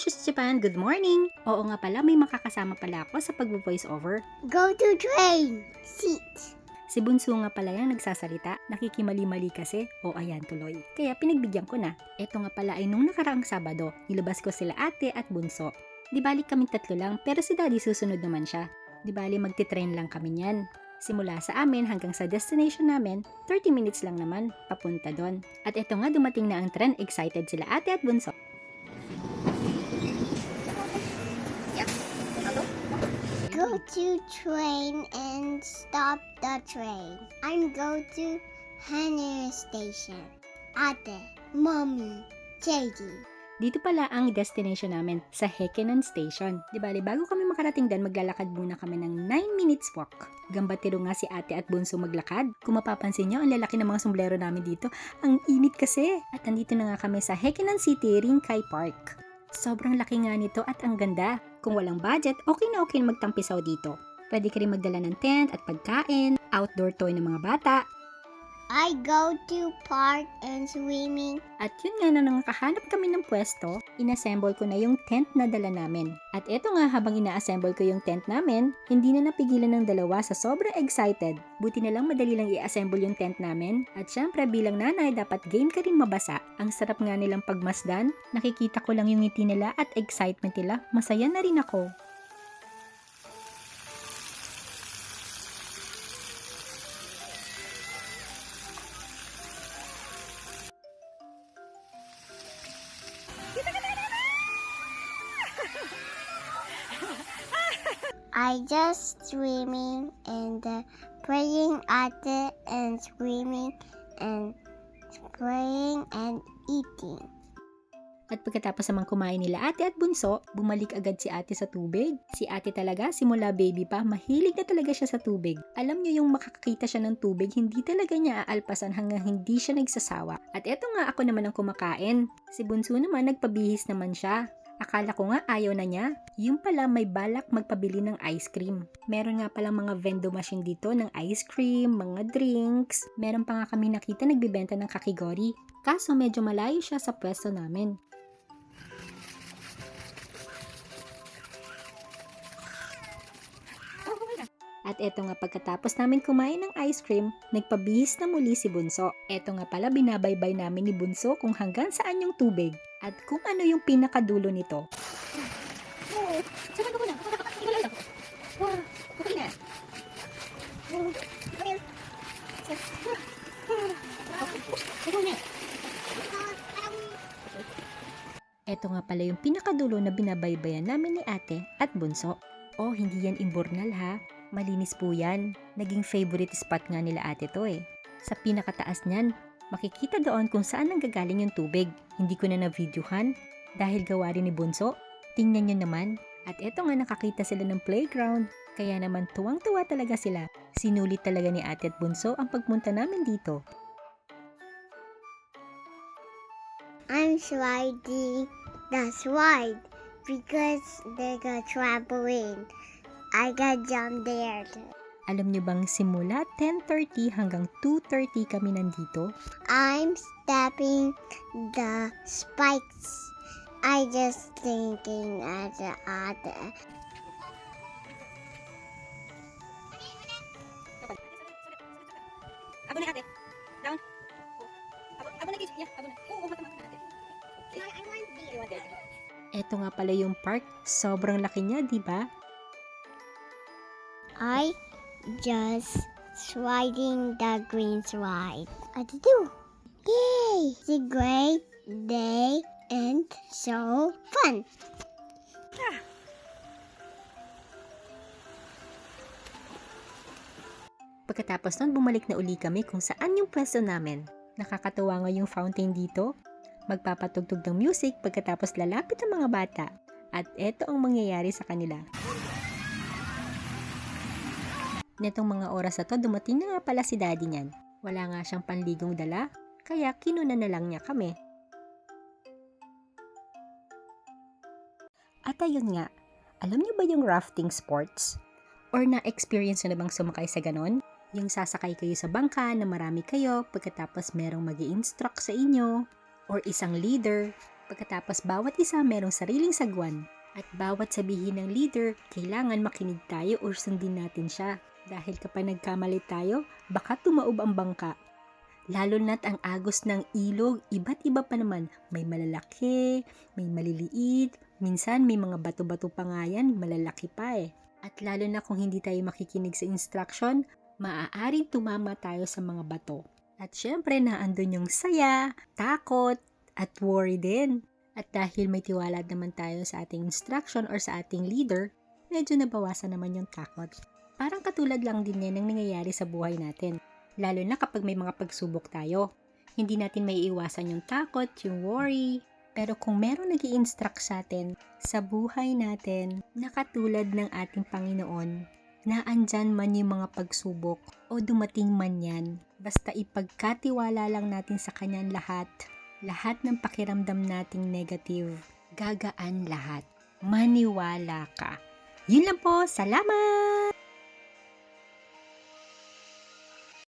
Sus Japan, good morning! Oo nga pala, may makakasama pala ako sa pag-voice over. Go to train seat. Si Bunso nga pala yung nagsasalita, nakikimali-mali kasi, o ayan tuloy. Kaya pinagbigyan ko na. Ito nga pala ay nung nakaraang Sabado, nilabas ko sila ate at Bunso. Di bali kaming tatlo lang, pero si daddy susunod naman siya. Di bali magti-train lang kami niyan. Simula sa amin hanggang sa destination namin, 30 minutes lang naman, papunta doon. At ito nga dumating na ang tren, excited sila ate at Bunso. Go to train and stop the train. I'm go to Hanner Station. Ate, Mommy, JD. Dito pala ang destination namin, sa Hekenan Station. Di bali, bago kami makarating doon, maglalakad muna kami ng 9 minutes walk. Gambatiro nga si ate at Bunso maglakad. Kung mapapansin nyo, ang lalaki ng mga sombrero namin dito. Ang init kasi. At andito na nga kami sa Hekenan City, Rinkai Park. Sobrang laki nga nito at ang ganda. Kung walang budget, okay na magtampisaw dito. Pwede ka rin magdala ng tent at pagkain, outdoor toy ng mga bata. I go to park and swimming. At yun nga na nakahanap kami ng pwesto, inassemble ko na yung tent na dala namin. At eto nga habang ina-assemble ko yung tent namin, hindi na napigilan ng dalawa sa sobrang excited. Buti na lang madali lang i-assemble yung tent namin. At syempre bilang nanay dapat game ka rin mabasa. Ang sarap nga nilang pagmasdan, nakikita ko lang yung ngiti nila at excitement nila, masaya na rin ako. I just swimming and praying at it and swimming and praying and eating. At pagkatapos naman kumain nila ate at Bunso, bumalik agad si ate sa tubig. Si ate talaga, simula baby pa, mahilig na talaga siya sa tubig. Alam niyo yung makakakita siya ng tubig, hindi talaga niya aalpasan hanggang hindi siya nagsasawa. At eto nga ako naman ang kumakain. Si Bunso naman nagpabihis naman siya. Akala ko nga ayaw na niya. Yung pala may balak magpabili ng ice cream. Meron nga palang mga vendo machine dito ng ice cream, mga drinks. Meron pa nga kami nakita nagbibenta ng kakigori. Kaso medyo malayo siya sa pwesto namin. At eto nga pagkatapos namin kumain ng ice cream, nagpabihis na muli si Bunso. Eto nga pala binabaybay namin ni Bunso kung hanggang saan yung tubig at kung ano yung pinakadulo nito. Eto nga pala yung pinakadulo na binabaybayan namin ni ate at Bunso. Oh, hindi yan imbornal ha. Malinis po yan. Naging favorite spot nga nila ate to eh. Sa pinakataas niyan, makikita doon kung saan nanggagaling yung tubig. Hindi ko na na-videohan dahil gawa rin ni Bunso. Tingnan nyo naman. At eto nga nakakita sila ng playground. Kaya naman tuwang-tuwa talaga sila. Sinulit talaga ni ate at Bunso ang pagpunta namin dito. I'm sliding the slide because they got trampoline. I got jump there. Alam nyo bang simula 10:30 hanggang 2:30 kami nandito? I'm stepping the spikes. I just thinking at the other. Abo na ate. Down. Abo na kiss. Yeah, abo na. Oo, mata ate. I want beer. Eto nga pala yung park. Sobrang laki niya, di ba? I just sliding the green slide. I do. Yay! It's a great day and so fun. Pagkatapos nun, bumalik na uli kami kung saan yung pwesto namin. Nakakatuwa nga yung fountain dito. Magpapatugtog ng music pagkatapos lalapit ang mga bata. At eto ang mangyayari sa kanila. Netong mga oras na to, dumating na nga pala si daddy niyan. Wala nga siyang panligong dala, kaya kinuna na lang niya kami. At ayun nga, alam niyo ba yung rafting sports? Or na-experience na bang sumakay sa ganon? Yung sasakay kayo sa bangka na marami kayo, pagkatapos merong mag-i-instruct sa inyo, or isang leader, Pagkatapos bawat isa merong sariling sagwan. At bawat sabihin ng leader, kailangan makinig tayo o sundin natin siya. Dahil kapag nagkamali tayo, baka tumaob ang bangka. Lalo na't ang agos ng ilog, iba't iba pa naman. May malalaki, may maliliit, minsan may mga bato-bato pa nga yan, malalaki pa eh. At lalo na kung hindi tayo makikinig sa instruction, maaaring tumama tayo sa mga bato. At syempre naandun yung saya, takot, at worry din. At dahil may tiwala naman tayo sa ating instruction or sa ating leader, medyo nabawasan naman yung takot. Parang katulad lang din yan ang nangyayari sa buhay natin. Lalo na kapag may mga pagsubok tayo. Hindi natin maiiwasan yung takot, yung worry. Pero kung meron nag-i-instruct sa atin sa buhay natin na katulad ng ating Panginoon, na andyan man yung mga pagsubok o dumating man yan, basta ipagkatiwala lang natin sa Kanyang lahat ng pakiramdam nating negative, gagaan lahat. Maniwala ka. Yun lang po, salamat!